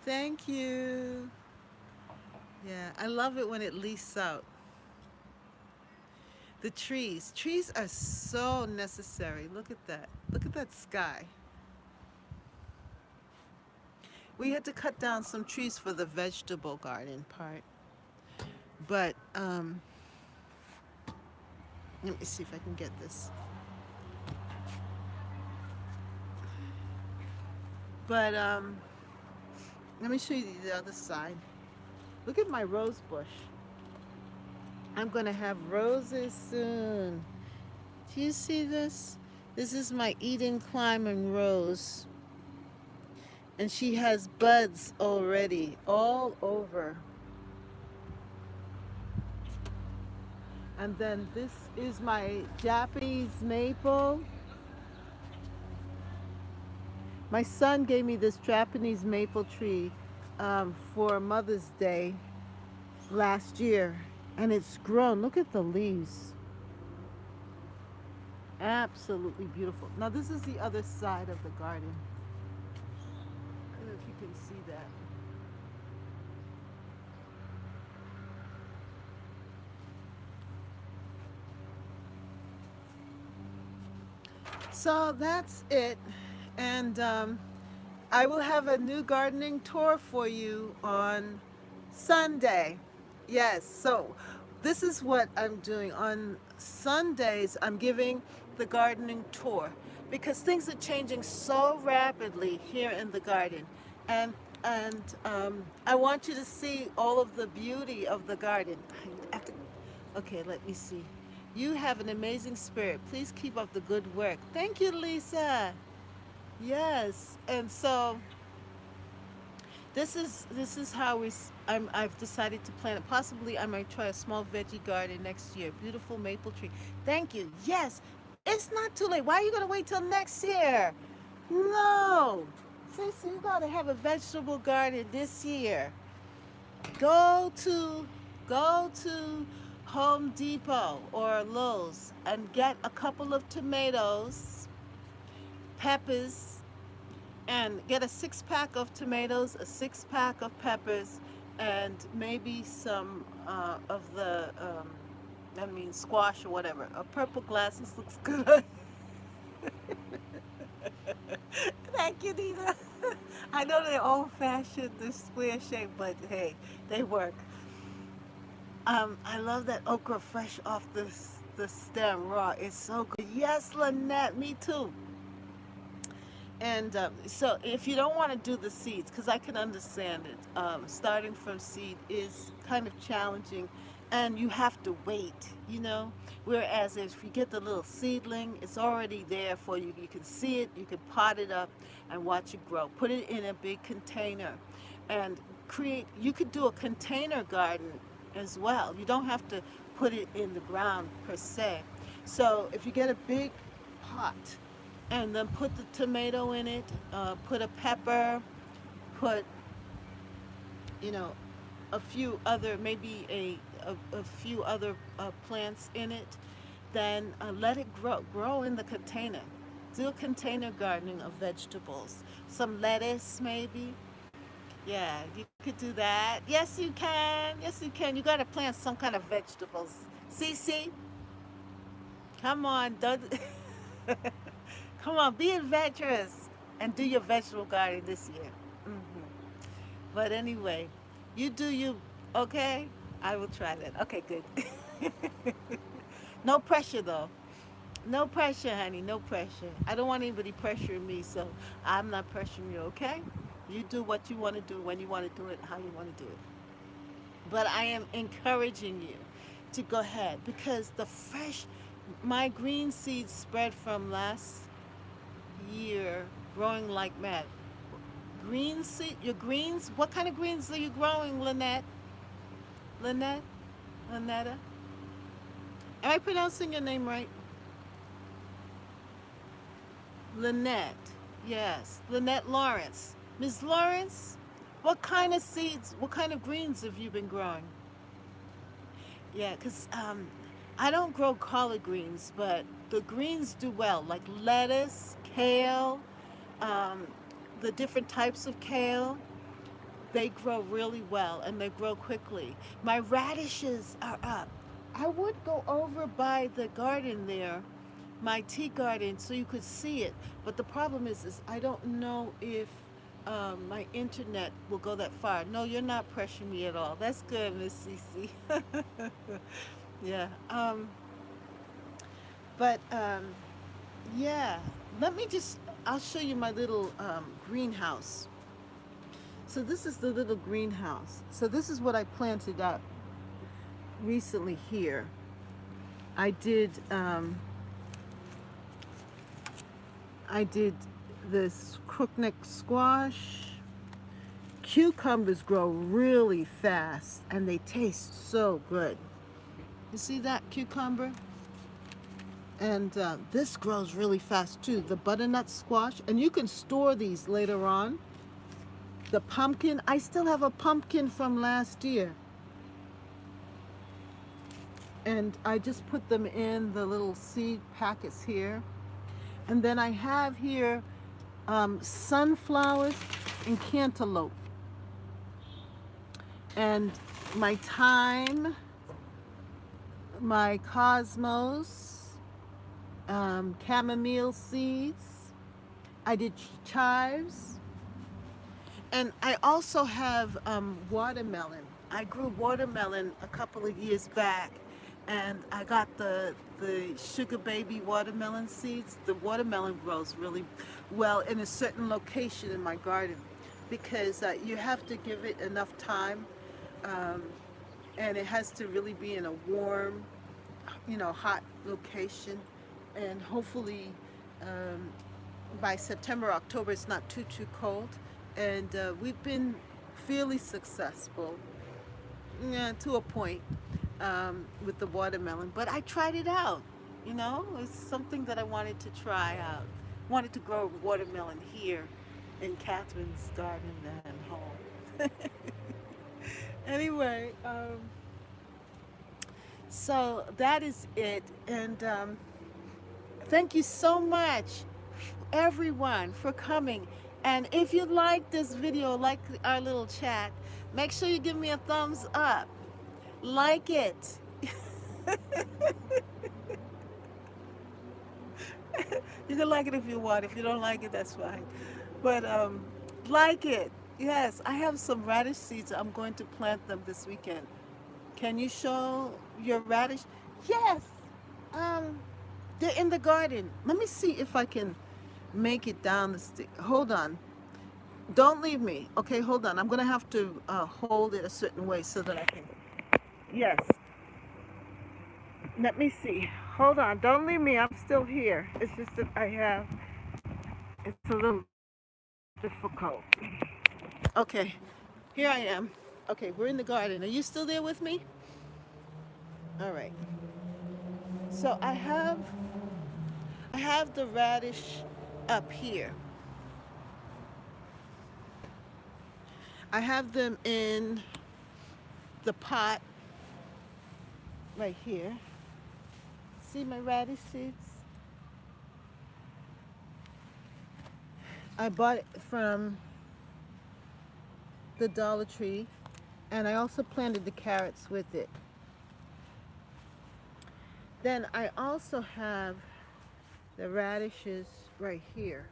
Thank you. Yeah, I love it when it leaves out. The trees. Trees are so necessary. Look at that. Look at that sky. We had to cut down some trees for the vegetable garden part. But let me see if I can get this. But let me show you the other side. Look at my rose bush. I'm going to have roses soon. Do you see this? This is my Eden climbing rose. And she has buds already all over. And then this is my Japanese maple. My son gave me this Japanese maple tree for Mother's Day last year. And it's grown. Look at the leaves. Absolutely beautiful. Now this is the other side of the garden. I don't know if you can see that. So that's it. And I will have a new gardening tour for you on Sunday. Yes, so this is what I'm doing. On Sundays, I'm giving the gardening tour because things are changing so rapidly here in the garden. And I want you to see all of the beauty of the garden. I have to, okay, let me see. You have an amazing spirit. Please keep up the good work. Thank you, Lisa. Yes, and so this is how I've decided to plant it. Possibly I might try a small veggie garden next year. Beautiful maple tree. Thank you. Yes, it's not too late. Why are you gonna wait till next year? No, sis, you gotta have a vegetable garden this year. Go to go to Home Depot or Lowe's and get a couple of tomatoes, peppers, and get a 6 pack of tomatoes, a 6 pack of peppers, and maybe some of the, I mean, squash or whatever. A purple glasses looks good. Thank you, Nina. I know they're old fashioned, they're square shaped, but hey, they work. I love that okra fresh off the stem raw. It's so good. Yes, Lynette, me too. And so if you don't want to do the seeds, because I can understand it, starting from seed is kind of challenging and you have to wait. Whereas if you get the little seedling, it's already there for you. You can see it, you can pot it up and watch it grow. Put it in a big container and you could do a container garden as well. You don't have to put it in the ground per se. So if you get a big pot and then put the tomato in it, put a pepper, put, you know, a few other, maybe a few other plants in it, then let it grow in the container. Do container gardening of vegetables. Some lettuce, maybe. Yeah, you could do that. Yes, you can. Yes, you can. You got to plant some kind of vegetables. See, come on, don't. Come on, be adventurous and do your vegetable garden this year. Hmm. But anyway, you do you, okay? I will try that. Okay, good. No pressure though. No pressure, honey. No pressure. I don't want anybody pressuring me, so I'm not pressuring you, okay? You do what you want to do when you want to do it, how you want to do it. But I am encouraging you to go ahead because my green seeds spread from last year growing like mad. Green seed, your greens, what kind of greens are you growing, Lynette? Lynette? Lynetta? Am I pronouncing your name right? Lynette. Yes. Lynette Lawrence. Ms. Lawrence, what kind of seeds, what kind of greens have you been growing? Yeah, because I don't grow collard greens, but the greens do well, like lettuce, kale, um, the different types of kale. They grow really well and they grow quickly. My radishes are up. I would go over by the garden there, my tea garden, so you could see it. But the problem is I don't know if my internet will go that far. No, you're not pressuring me at all. That's good, Miss Cece. Yeah. But yeah, let me just, I'll show you my little greenhouse. So this is the little greenhouse. So this is what I planted up recently here. I did I did this crookneck squash. Cucumbers grow really fast and they taste so good. You see that cucumber? And this grows really fast too. The butternut squash, and you can store these later on. The pumpkin, I still have a pumpkin from last year. And I just put them in the little seed packets here. And then I have here sunflowers and cantaloupe. And my thyme, my cosmos, chamomile seeds. I did chives. And I also have watermelon. I grew watermelon a couple of years back, and I got the sugar baby watermelon seeds. The watermelon grows really well in a certain location in my garden because you have to give it enough time, um, and it has to really be in a warm, hot location, and hopefully um, by September, October, it's not too cold. And we've been fairly successful, yeah, to a point, with the watermelon. But I tried it out. It's something that I wanted to try out. Wanted to grow watermelon here in Catherine's garden and home. Anyway, so that is it. And thank you so much, everyone, for coming. And if you like this video, like our little chat, make sure you give me a thumbs up. Like it. You can like it if you want. If you don't like it, that's fine. But like it. Yes, I have some radish seeds. I'm going to plant them this weekend. Can you show your radish? Yes. Um, they're in the garden. Let me see if I can make it down the stick. Hold on. Don't leave me. Okay, hold on. I'm going to have to hold it a certain way so that I can. Yes. Let me see. Hold on. Don't leave me. I'm still here. It's just that it's a little difficult. Okay, here I am. Okay, we're in the garden. Are you still there with me? All right. So I have the radish up here. I have them in the pot right here. See my radish seeds? I bought it from the Dollar Tree, and I also planted the carrots with it. Then I also have the radishes right here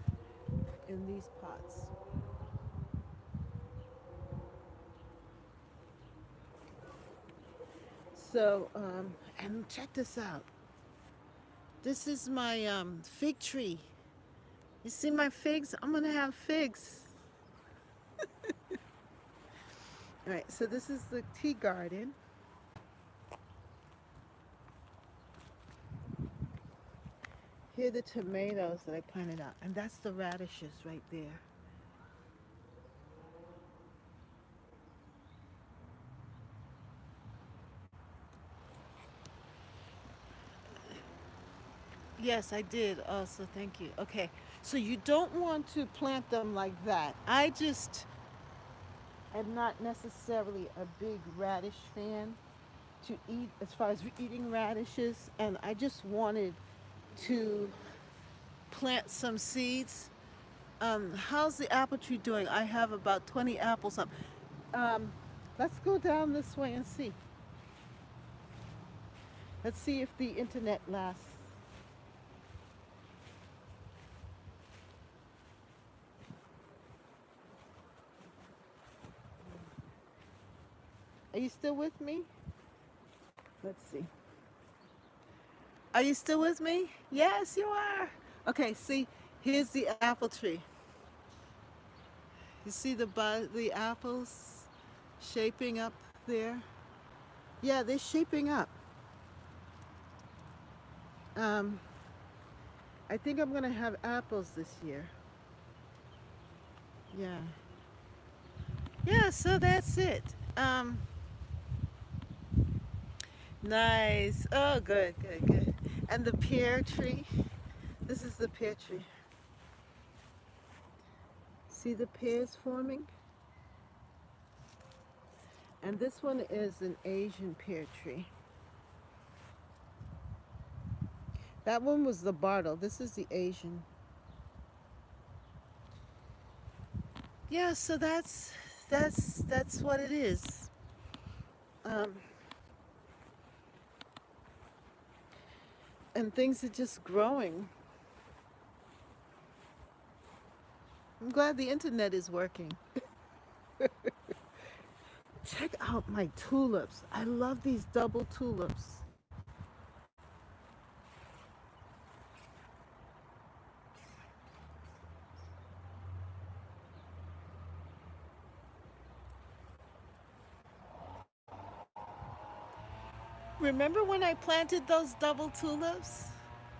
in these pots. So, and check this out. This is my fig tree. You see my figs? I'm gonna have figs. All right, so this is the tea garden. Here are the tomatoes that I planted out, and that's the radishes right there. Yes, I did also. Thank you. Okay, so you don't want to plant them like that. I just am not necessarily a big radish fan to eat as far as eating radishes, and I just wanted to plant some seeds. How's the apple tree doing? I have about 20 apples up. Um, let's go down this way and see. Let's see if the internet lasts. Are you still with me? Let's see. Are you still with me? Yes, you are. Okay, see, here's the apple tree. You see the apples shaping up there? Yeah, they're shaping up. Um, I think I'm gonna have apples this year. Yeah. Yeah, so that's it. Um, nice. Oh, good, good, good. And the pear tree. This is the pear tree. See the pears forming? And this one is an Asian pear tree. That one was the Bartle. This is the Asian. Yeah, so that's what it is. Um, and things are just growing. I'm glad the internet is working. Check out my tulips. I love these double tulips. Remember when I planted those double tulips?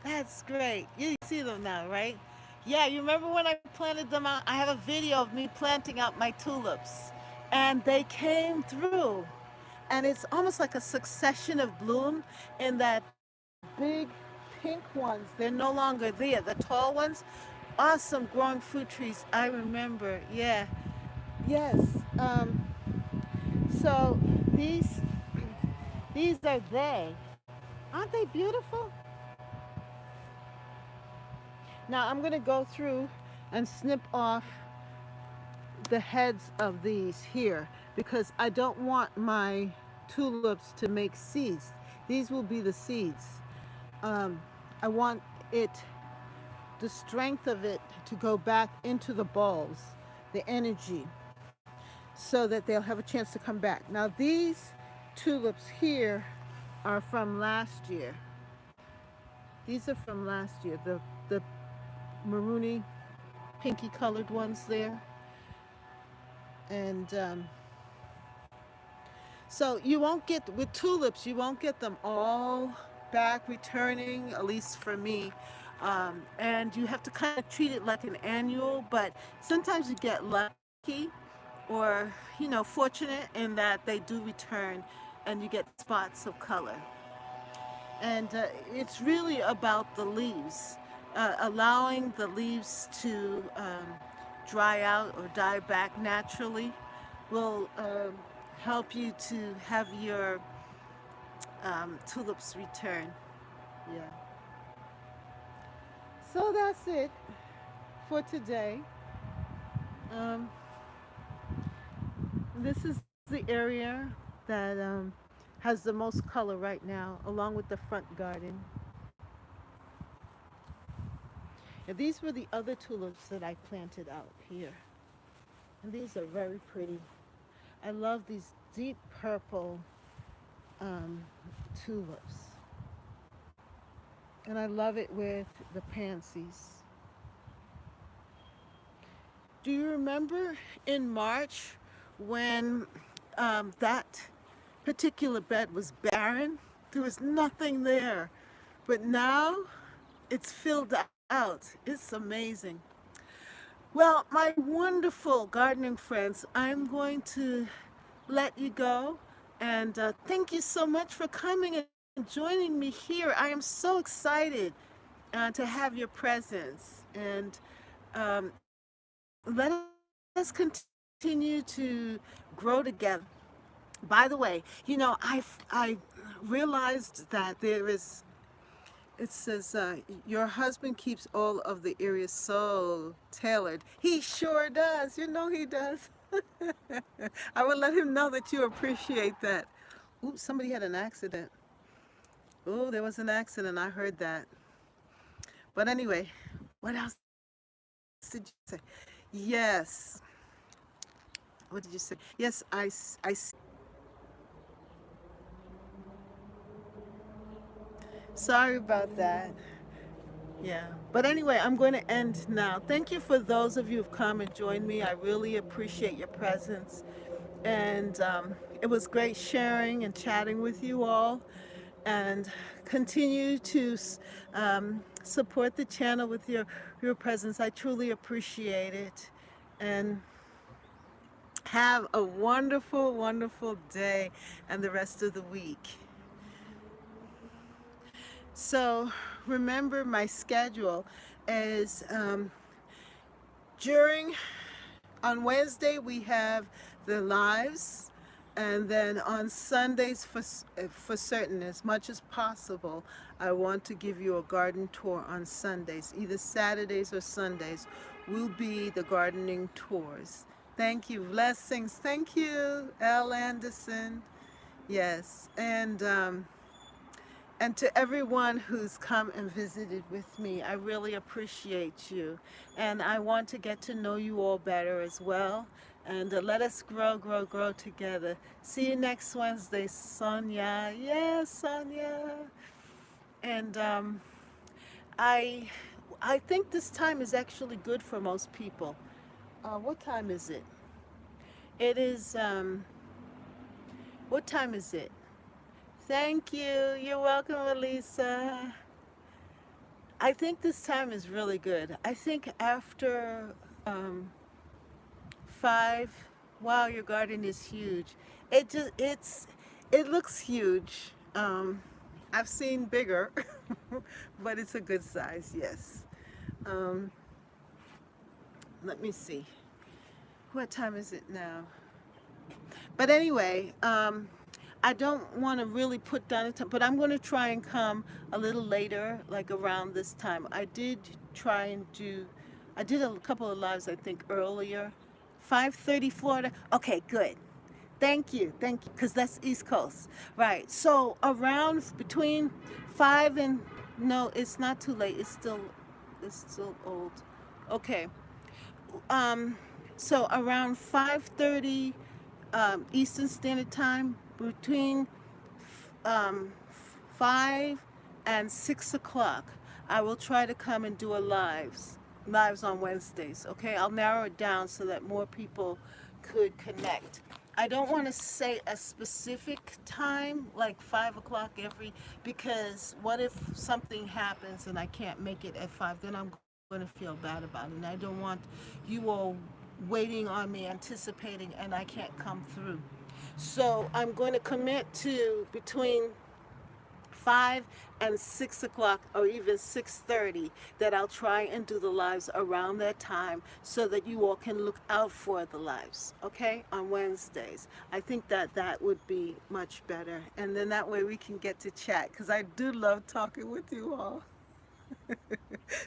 That's great. You see them now, right? Yeah, you remember when I planted them out? I have a video of me planting out my tulips. And they came through. And it's almost like a succession of bloom in that big pink ones. They're no longer there. The tall ones, awesome growing fruit trees. I remember. Yeah. Yes. Um, so these these are they. Aren't they beautiful? Now I'm going to go through and snip off the heads of these here because I don't want my tulips to make seeds. These will be the seeds. Um, I want it, the strength of it to go back into the bulbs, the energy, so that they'll have a chance to come back. Now these tulips here are from last year. These are from last year, the maroony, pinky colored ones there. And so you won't get, with tulips, you won't get them all back returning, at least for me. And you have to kind of treat it like an annual, but sometimes you get lucky or, fortunate in that they do return and you get spots of color. And it's really about the leaves, allowing the leaves to dry out or die back naturally will help you to have your tulips return. Yeah. So that's it for today. Um, this is the area that has the most color right now, along with the front garden. And these were the other tulips that I planted out here. And these are very pretty. I love these deep purple um, tulips. And I love it with the pansies. Do you remember in March when that particular bed was barren? There was nothing there. But now it's filled out. It's amazing. Well, my wonderful gardening friends, I'm going to let you go. And thank you so much for coming and joining me here. I am so excited to have your presence. And let us continue to grow together. By the way, I realized that it says, your husband keeps all of the areas so tailored. He sure does. You know he does. I would let him know that you appreciate that. Oops, somebody had an accident. Oh, there was an accident. I heard that. But anyway, what else did you say? Yes. What did you say? Yes, I see. Sorry about that. Yeah. But anyway, I'm going to end now. Thank you for those of you who've come and joined me. I really appreciate your presence. And it was great sharing and chatting with you all. And continue to support the channel with your presence. I truly appreciate it. And have a wonderful, wonderful day and the rest of the week. So remember, my schedule is during on Wednesday we have the lives, and then on Sundays for certain, as much as possible, I want to give you a garden tour on Sundays. Either Saturdays or Sundays will be the gardening tours. Thank you. Blessings. Thank you, L. Anderson. Yes, and to everyone who's come and visited with me, I really appreciate you. And I want to get to know you all better as well. And let us grow, grow, grow together. See you next Wednesday, Sonia. Yes, Sonia. And I, I think this time is actually good for most people. What time is it? It is, what time is it? Thank you. You're welcome, Elisa. I think this time is really good. I think after um, 5, wow, your garden is huge. It looks huge. I've seen bigger, but it's a good size. Yes. Um, let me see. What time is it now? But anyway, I don't want to really put down a time, but I'm going to try and come a little later, like around this time. Try and do, I did a couple of lives, I think, earlier. 5:30 Florida. Okay, good. Thank you, because that's East Coast. Right. So around between 5 and, no, it's not too late. It's still old. Okay. Um, so around 5:30 Eastern Standard Time, between 5 and 6 o'clock, I will try to come and do a lives on Wednesdays. Okay, I'll narrow it down so that more people could connect. I don't want to say a specific time, like 5 o'clock because what if something happens and I can't make it at 5? Then I'm going to feel bad about it. And I don't want you all waiting on me, anticipating, and I can't come through. So I'm going to commit to between 5 and 6 o'clock, or even 6:30, that I'll try and do the lives around that time so that you all can look out for the lives, okay, on Wednesdays. I think that that would be much better. And then that way we can get to chat, because I do love talking with you all.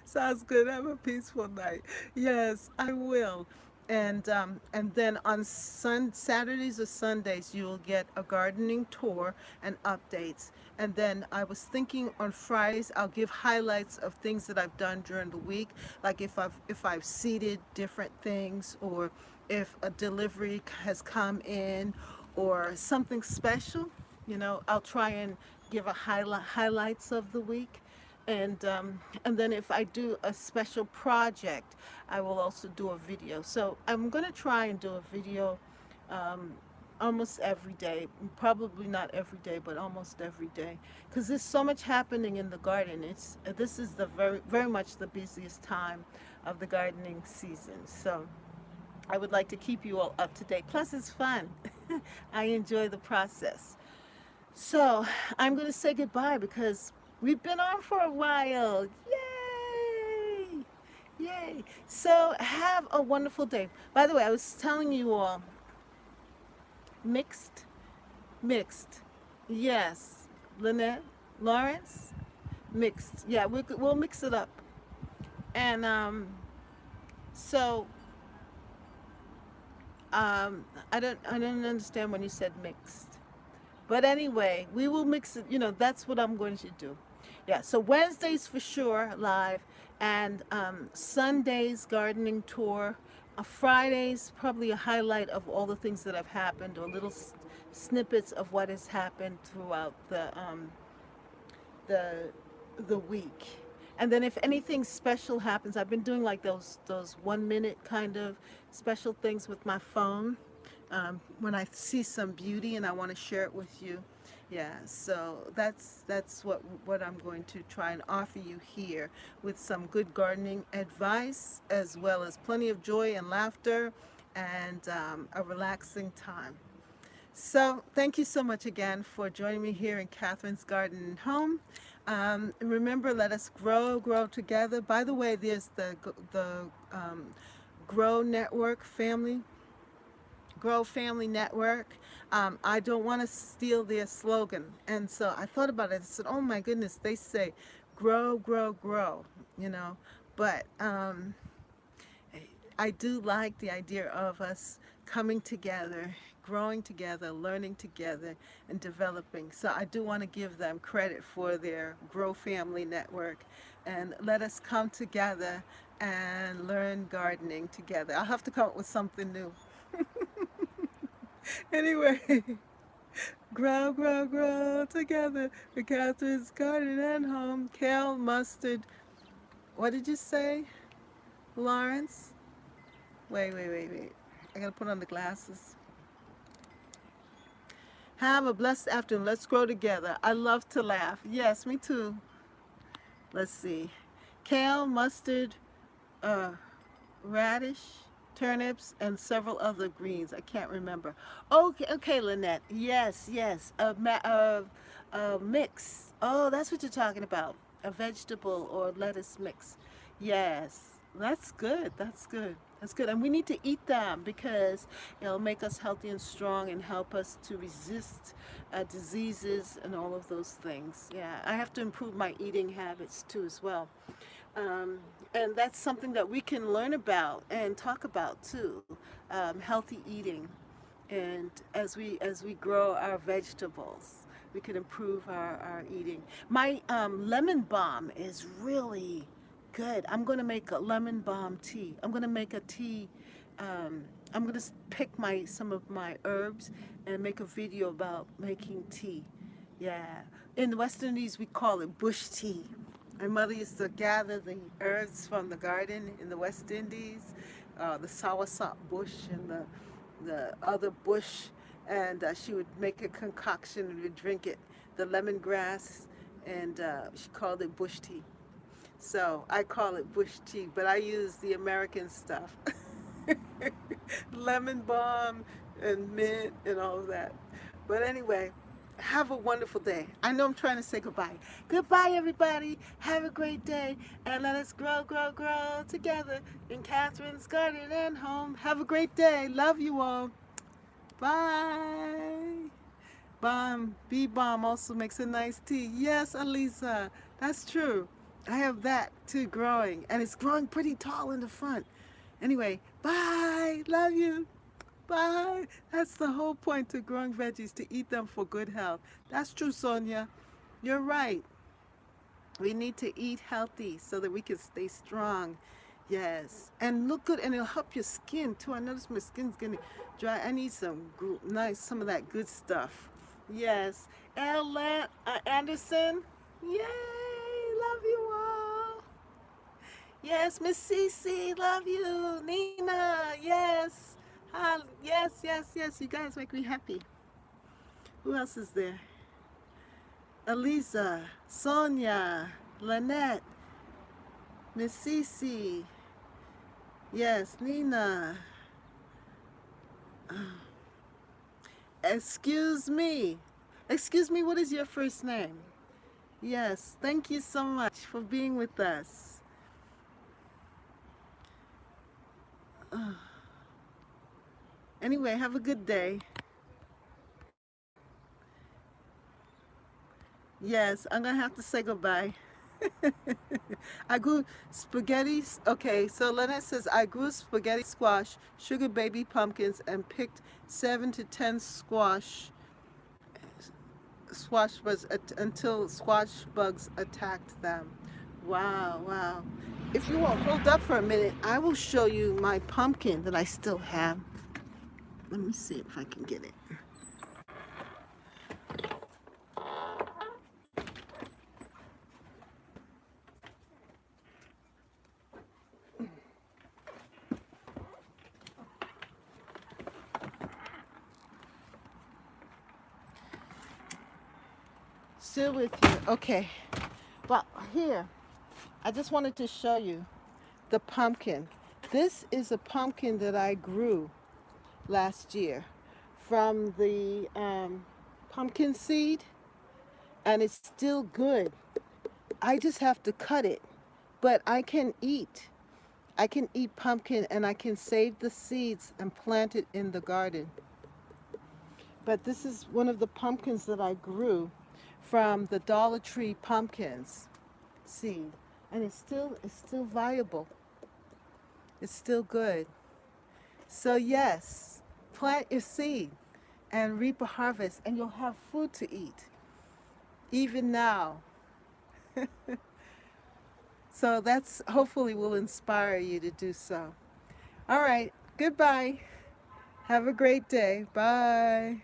Sounds good. Have a peaceful night. Yes, I will. And then on Saturdays or Sundays, you'll get a gardening tour and updates. And then I was thinking on Fridays, I'll give highlights of things that I've done during the week, like if I've seeded different things, or if a delivery has come in, or something special. I'll try and give a highlights of the week. And then if I do a special project, I will also do a video. So I'm going to try and do a video um, almost every day. Probably not every day, but almost every day, because there's so much happening in the garden. This is the very much the busiest time of the gardening season. So I would like to keep you all up to date. Plus, it's fun. I enjoy the process. So I'm going to say goodbye, because we've been on for a while. Yay! Yay! So have a wonderful day. By the way, I was telling you all, mixed, mixed. Yes, Lynette, Lawrence, mixed. Yeah, we'll mix it up. And so I don't understand when you said mixed. But anyway, we will mix it. That's what I'm going to do. Yeah, so Wednesdays for sure live, and Sundays gardening tour. Fridays probably a highlight of all the things that have happened, or little snippets of what has happened throughout the the week. And then if anything special happens, I've been doing like those 1 minute kind of special things with my phone. When I see some beauty and I want to share it with you. Yeah, so that's what I'm going to try and offer you here, with some good gardening advice, as well as plenty of joy and laughter, and a relaxing time. So thank you so much again for joining me here in Catherine's Garden and Home. Remember, let us grow together. By the way, there's the Grow Network family. Grow Family Network. I don't want to steal their slogan. And so I thought about it. I said, oh my goodness, they say grow, grow, grow, you know. But I do like the idea of us coming together, growing together, learning together, and developing. So I do want to give them credit for their Grow Family Network. And let us come together and learn gardening together. I'll have to come up with something new. Anyway, grow together. The Catherine's Garden and Home. Kale, mustard. What did you say, Lawrence? Wait. I gotta put on the glasses. Have a blessed afternoon. Let's grow together. I love to laugh. Yes, me too. Let's see. Kale, mustard, uh, radish, turnips, and several other greens. I can't remember. Okay, Lynette. Yes. A mix. Oh, that's what you're talking about. A vegetable or lettuce mix. Yes, that's good. That's good. That's good. And we need to eat them, because it'll make us healthy and strong and help us to resist diseases and all of those things. Yeah, I have to improve my eating habits too as well. Um, and that's something that we can learn about and talk about too. Healthy eating, and as we grow our vegetables, we can improve our eating. My lemon balm is really good. I'm going to make a lemon balm tea. I'm going to make a tea. I'm going to pick some of my herbs and make a video about making tea. Yeah. In the West Indies, we call it bush tea. My mother used to gather the herbs from the garden in the West Indies, the soursop bush and the other bush, and she would make a concoction and would drink it, the lemongrass, and she called it bush tea. So I call it bush tea, but I use the American stuff. Lemon balm and mint and all of that. But anyway, have a wonderful day. I know I'm trying to say goodbye. Goodbye, everybody. Have a great day. And let us grow, grow, grow together in Catherine's garden and home. Have a great day. Love you all. Bye. Bee Balm also makes a nice tea. Yes, Alisa. That's true. I have that too growing. And it's growing pretty tall in the front. Anyway, bye. Love you. Bye. That's the whole point to growing veggies, to eat them for good health. That's true, Sonia. You're right. We need to eat healthy so that we can stay strong. Yes. And look good, and it'll help your skin too. I notice my skin's getting dry. I need some of that good stuff. Yes. Anderson. Yay. Love you all. Yes, Miss Cece, love you. Nina, yes. Yes, yes, yes. You guys make me happy. Who else is there? Elisa, Sonia, Lynette, Miss Cece. Yes, Nina. Excuse me. Excuse me, what is your first name? Yes, thank you so much for being with us. Anyway, have a good day. Yes, I'm gonna have to say goodbye. I grew spaghetti. Okay, so Lynette says I grew spaghetti squash, sugar baby pumpkins, and picked 7 to 10 squash bugs until squash bugs attacked them. Wow, wow. If you will hold up for a minute, I will show you my pumpkin that I still have. Let me see if I can get it. Still with you. Okay. Well, here, I just wanted to show you the pumpkin. This is a pumpkin that I grew last year from the pumpkin seed, and it's still good. I just have to cut it, but I can eat. I can eat pumpkin, and I can save the seeds and plant it in the garden. But this is one of the pumpkins that I grew from the Dollar Tree pumpkins seed, and it's still viable. It's still good. So yes, plant your seed and reap a harvest, and you'll have food to eat even now. So that's hopefully will inspire you to do so. All right, goodbye. Have a great day. Bye.